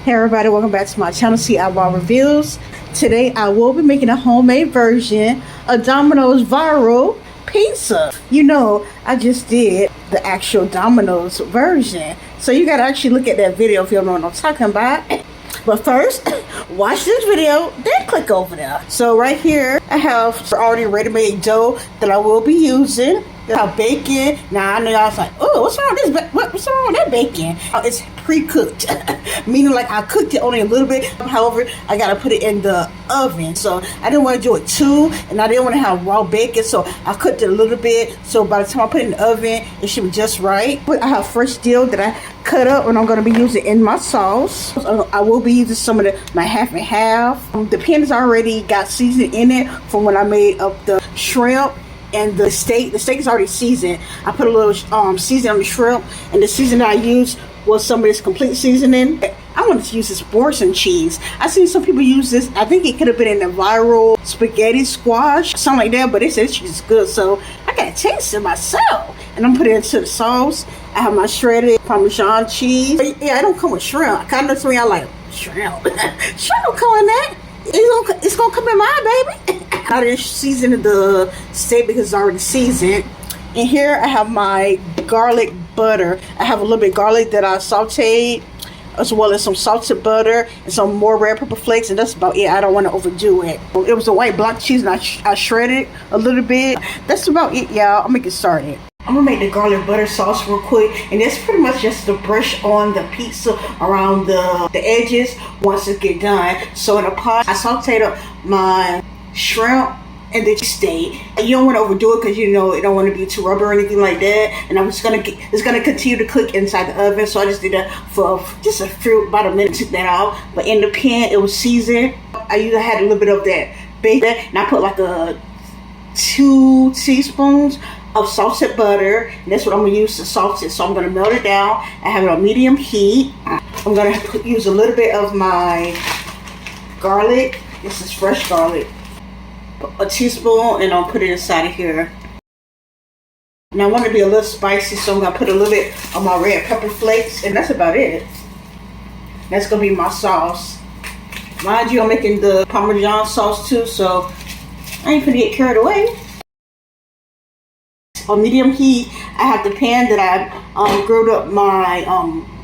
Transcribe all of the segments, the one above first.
Hey everybody, welcome back to my channel, See Eyeball Reviews. Today I will be making a homemade version of Domino's viral pizza. You know, I just did the actual Domino's version. So you gotta actually look at that video if you don't know what I'm talking about. But first, watch this video, then click over there. So right here, I have already ready-made dough that I will be using. I have bacon. Now I know y'all was like, oh, what's wrong with this? What's wrong with that bacon? It's pre-cooked, meaning like I cooked it only a little bit. However, I gotta put it in the oven. So I didn't want to do it too, and I didn't want to have raw bacon. So I cooked it a little bit. So by the time I put it in the oven, it should be just right. But I have fresh dill that I cut up, and I'm gonna be using in my sauce. I will be using some of my half and half. The pan has already got seasoned in it from when I made up the shrimp. And the steak is already seasoned. I put a little seasoning on the shrimp, and the seasoning I used was some of this complete seasoning. I wanted to use this Parmesan cheese. I seen some people use this. I think it could have been in the viral spaghetti squash, something like that, but they said this cheese is good, so I gotta taste it myself. And I'm putting it into the sauce. I have my shredded Parmesan cheese. But yeah, I don't come with shrimp. I kind of know some of y'all like, shrimp. Shrimp don't come in that. It's gonna come in mine, baby. I didn't season the steak because it's already seasoned. And here I have my garlic butter. I have a little bit of garlic that I sauteed, as well as some salted butter and some more red pepper flakes, and that's about it. I don't want to overdo it. It was a white block cheese, and I shredded a little bit. That's about it, y'all. I'll make it started. I'm gonna make the garlic butter sauce real quick, and that's pretty much just to brush on the pizza around the edges once it get done. So in a pot, I sauteed up my shrimp and the steak. You don't want to overdo it because you know it don't want to be too rubber or anything like that. And it's gonna continue to cook inside the oven. So I just did that for just about a minute, took that out. But in the pan, it was seasoned. I had a little bit of that bacon, and I put like 2 teaspoons of salted butter, and that's what I'm gonna use to salt it. So I'm gonna melt it down. I have it on medium heat. I'm gonna use a little bit of my garlic. This is fresh garlic, a teaspoon, and I'll put it inside of here. And I want to be a little spicy, so I'm gonna put a little bit of my red pepper flakes, and that's about it. That's gonna be my sauce. Mind you, I'm making the Parmesan sauce too, so I ain't gonna get carried away. On medium heat, I have the pan that I grilled up my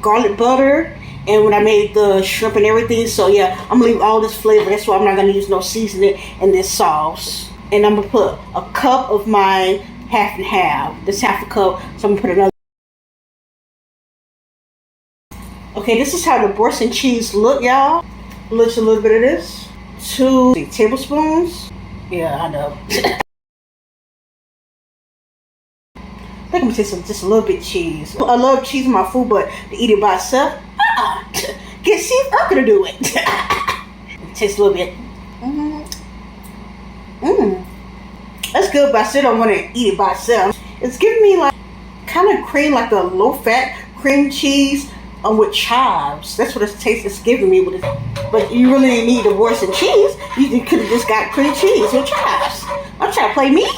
garlic butter, and when I made the shrimp and everything. So yeah, I'm gonna leave all this flavor. That's why I'm not gonna use no seasoning in this sauce. And I'm gonna put a cup of my half and half. This half a cup, so I'm gonna put another. Okay, this is how the Parmesan cheese look, y'all. Looks a little bit of this. 2 tablespoons. Yeah, I know. I think I'm gonna take just a little bit of cheese. I love cheese in my food, but to eat it by itself, get see if I'm gonna do it. Taste a little bit. That's good, but I still don't want to eat it by itself. It's giving me like kind of cream, like a low-fat cream cheese with chives. That's what it tastes. It's giving me with it. But you really didn't need the Parmesan cheese. You could have just got cream cheese with chives. I'm trying to play me.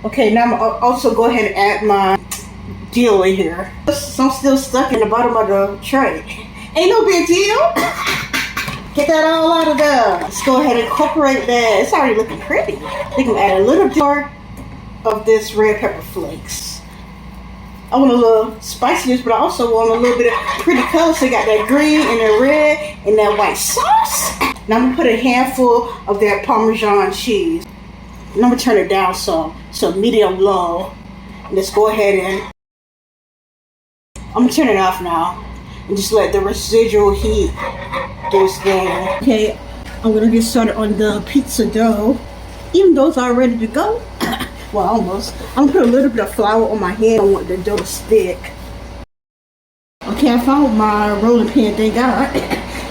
Okay, now I'm also go ahead and add my dill in here. Some still stuck in the bottom of the tray. Ain't no big deal. Get that all out of there. Let's go ahead and incorporate that. It's already looking pretty. I think I'm gonna add a little more of this red pepper flakes. I want a little spiciness, but I also want a little bit of pretty color. So you got that green and that red and that white sauce. Now I'm gonna put a handful of that Parmesan cheese. And I'm gonna turn it down so medium low. And let's go ahead and I'm gonna turn it off now and just let the residual heat do its thing. Okay, I'm gonna get started on the pizza dough. Even though it's all ready to go, well, almost. I'm gonna put a little bit of flour on my head. I want the dough to stick. Okay, I found my rolling pin they got.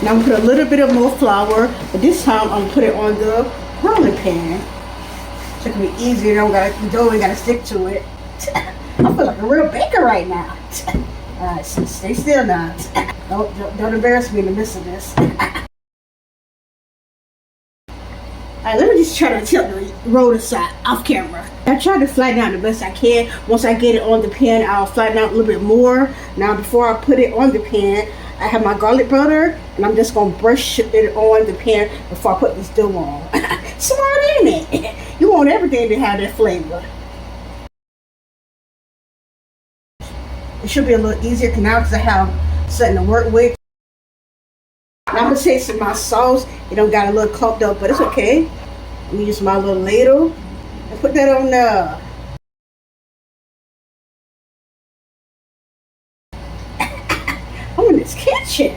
Now I'm gonna put a little bit of more flour, but this time I'm gonna put it on the rolling pin. So it can be easier. The dough ain't gotta stick to it. I feel like a real baker right now. Alright, so stay still now. Don't embarrass me in the midst of this. Alright, let me just try to tilt the roll aside off camera. I try to flatten out the best I can. Once I get it on the pan, I'll flatten out a little bit more. Now before I put it on the pan, I have my garlic butter, and I'm just gonna brush it on the pan before I put this dough on. Smart, ain't it? You want everything to have that flavor. It should be a little easier now because I have something to work with. Now I'm gonna take some of my sauce. It don't got a little clumped up, but it's okay. I'm gonna use my little ladle and put that on there. I'm in this kitchen.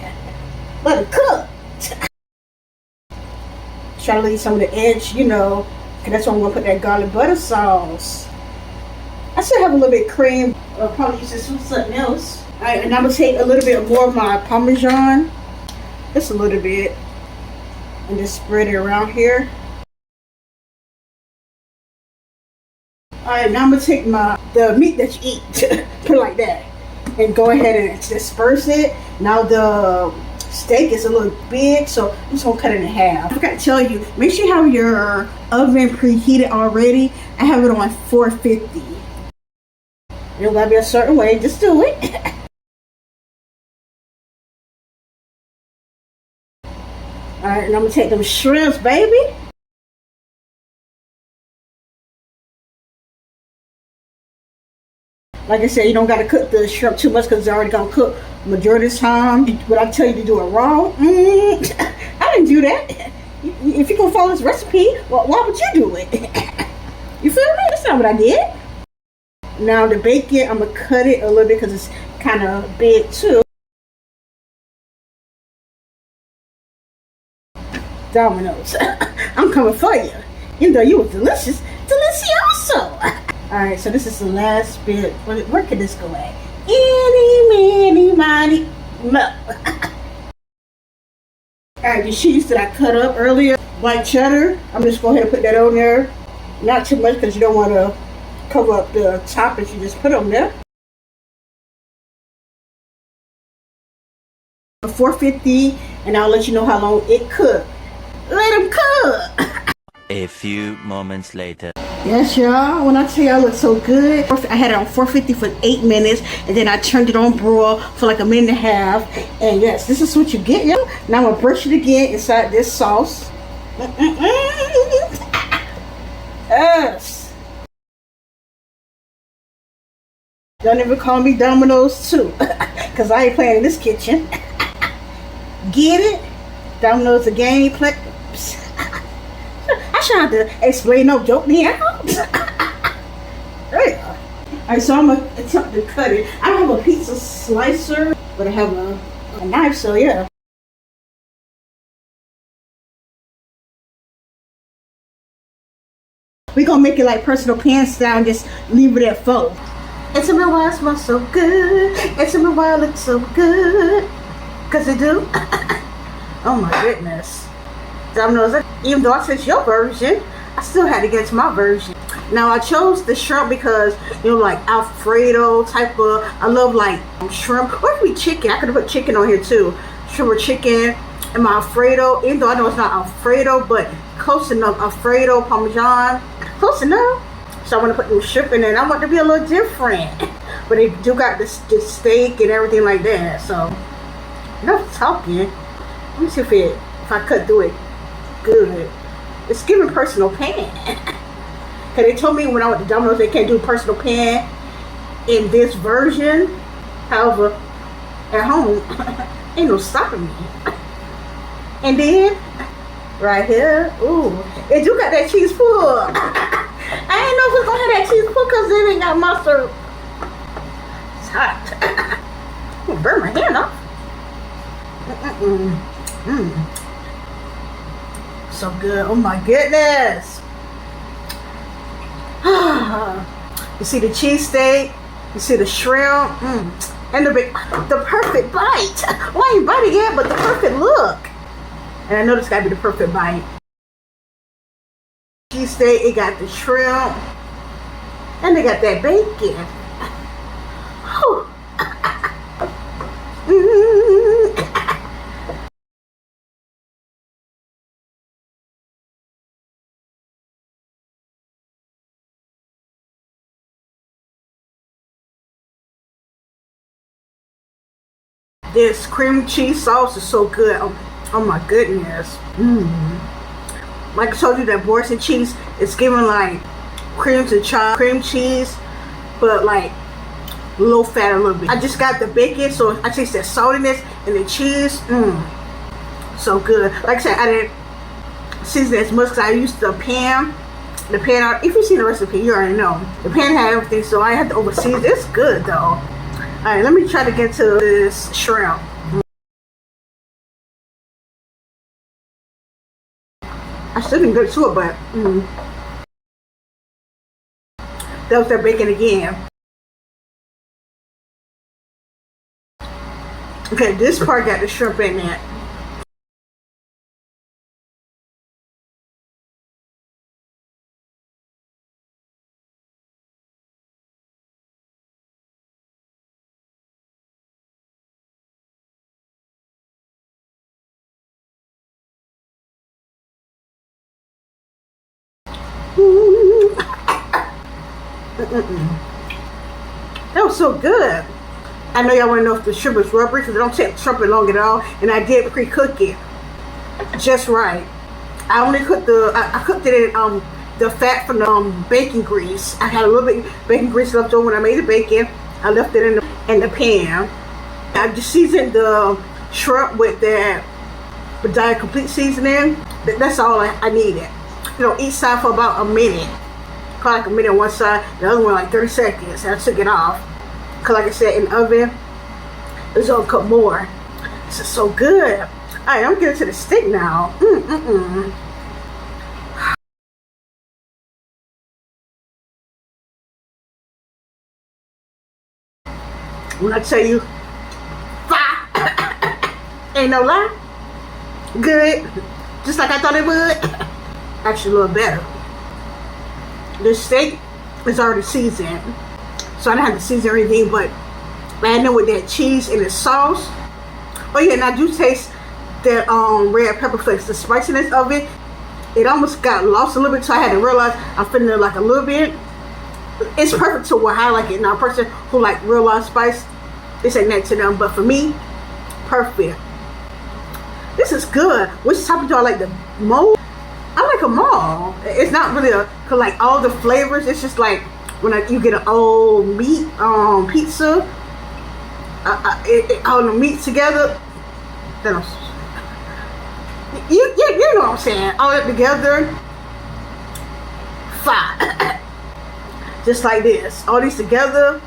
Let it cook. Try to leave some of the edge, because that's why I'm gonna put that garlic butter sauce. I still have a little bit of cream. I'll probably use this with something else. All right, and I'm gonna take a little bit more of my Parmesan, just a little bit, and just spread it around here. All right, now I'm gonna take the meat that you eat, put it like that, and go ahead and disperse it. Now the steak is a little big, so I'm just gonna cut it in half. I forgot to tell you, make sure you have your oven preheated already. I have it on 450. You don't gotta be a certain way, just do it. Alright, and I'm gonna take them shrimps, baby. Like I said, you don't gotta cook the shrimp too much because it's already gonna cook majority of the time. But I tell you to do it raw. I didn't do that. If you're gonna follow this recipe, well, why would you do it? You feel me? That's not what I did. Now the bacon, I'm gonna cut it a little bit because it's kind of big too. Dominos, I'm coming for you. Even though you was delicious, delicioso. All right, so this is the last bit. Where can this go at? Eeny, meeny, miny, mo. All right, the cheese that I cut up earlier, white cheddar. I'm just going ahead and put that on there. Not too much because you don't want to cover up the top that you just put on there. 450, and I'll let you know how long it cooked. Let them cook. A few moments later. Yes, y'all. When I tell y'all it looks so good, I had it on 450 for 8 minutes, and then I turned it on broil for like a minute and a half. And yes, this is what you get, y'all. Now I'm gonna brush it again inside this sauce. Yes. Don't even call me Domino's too, cause I ain't playing in this kitchen. Get it? Domino's a game play. I tried to explain no joke me out. Yeah. Alright, so I'm gonna attempt to cut it. I don't have a pizza slicer, but I have a knife, so yeah. We're gonna make it like personal pan style and just leave it at 4. It's in my while it smells so good. It's in my while it looks so good. Cause it do. Oh my goodness. Domino's, even though I said your version, I still had to get to my version. Now I chose the shrimp because, like Alfredo type of, I love like shrimp. Or it could be chicken. I could have put chicken on here too. Shrimp or chicken. And my Alfredo, even though I know it's not Alfredo, but close enough. Alfredo, Parmesan, close enough. So I want to put them shrimp in there. And I want it to be a little different. But they do got this steak and everything like that. So, enough talking. Let me see if I cut through it good. It's giving personal pan. Cause they told me when I went to Domino's they can't do personal pan in this version. However, at home, ain't no stopping me. And then right here, ooh, it do got that cheese pull. I didn't know if it's gonna have that cheese pull because it ain't got mustard. It's hot. I'm gonna burn my hand off. So good. Oh my goodness. You see the cheesesteak, you see the shrimp, and the perfect bite. Well, I ain't biting yet, but the perfect look. And I know this gotta be the perfect bite. Cheesesteak, it got the shrimp, and they got that bacon. This cream cheese sauce is so good. Oh my goodness. Like I told you, that Boursin cheese is giving like cream cheese, but like low fat a little bit. I just got the bacon, so I taste that saltiness and the cheese. So good. Like I said, I didn't season as much because I used the pan. The pan, if you've seen the recipe, you already know. The pan had everything, so I had to overseason. It's good though. Alright, let me try to get to this shrimp. I still didn't get to it, but that was that bacon again. Okay, this part got the shrimp in it. That was so good. I know y'all want to know if the shrimp is rubbery because I don't take shrimp long at all, and I did pre-cook it just right. I only cooked I cooked it in the fat from the bacon grease. I had a little bit bacon grease left over when I made the bacon. I left it in the pan. I just seasoned the shrimp with that Diet Complete seasoning. That's all I needed. You know, each side for about a minute. Probably like a minute on one side, the other one like 30 seconds. And I took it off. Cause like I said, in the oven, it's gonna cook more. This is so good. Alright, I'm getting to the steak now. When I tell you, fire, ain't no lie. Good, just like I thought it would. Actually, a little better. The steak is already seasoned, so I don't have to season anything, but adding it with that cheese and the sauce. Oh yeah, and I do taste that red pepper flakes, the spiciness of it. It almost got lost a little bit, so I had to realize I'm feeling it like a little bit. It's perfect to what I like it. Now, a person who like real live spice, this ain't that to them, but for me, perfect. This is good. Which type do I like the most? I like them all. It's not really cause like all the flavors. It's just like when you get an old meat pizza, all the meat together. Then you know what I'm saying? All that together, fire. Just like this, all these together.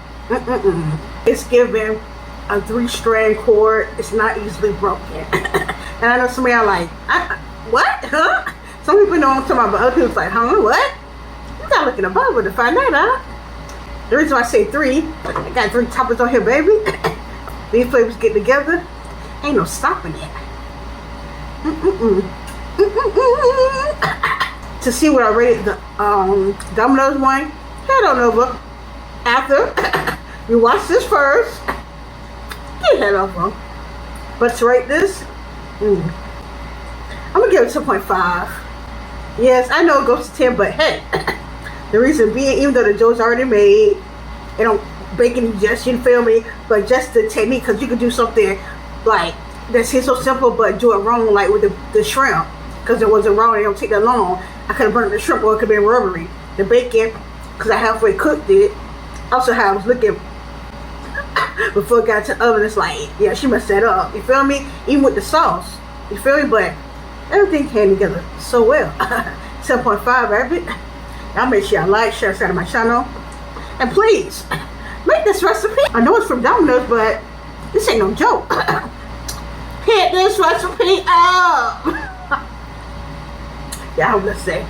It's giving a 3-strand cord. It's not easily broken. And I know somebody are like, what? Huh? Some people know what I'm talking about, but other people's like, huh? What? You gotta look in the Bible to find that out. The reason why I say 3, I got 3 toppers on here, baby. These flavors get together, ain't no stopping it. To see what I rated the Domino's one, head on over. After you watch this first, you head over. But to rate this, I'm gonna give it 2.5. Yes, I know it goes to 10, but hey, the reason being, even though the dough's already made, they don't bake any digestion, feel me? But just the technique, because you can do something like that seems so simple, but do it wrong, like with the shrimp, because it wasn't raw, it don't take that long. I could have burnt the shrimp, or it could have been rubbery. The bacon, because I halfway cooked it. Also, how I was looking before it got to the oven, it's like, yeah, she messed that up. You feel me? Even with the sauce, you feel me? But everything came together so well. 7.5, baby. Y'all make sure y'all like, share, subscribe to my channel. And please, make this recipe. I know it's from Domino's, but this ain't no joke. Hit this recipe up. Y'all have a blessed day.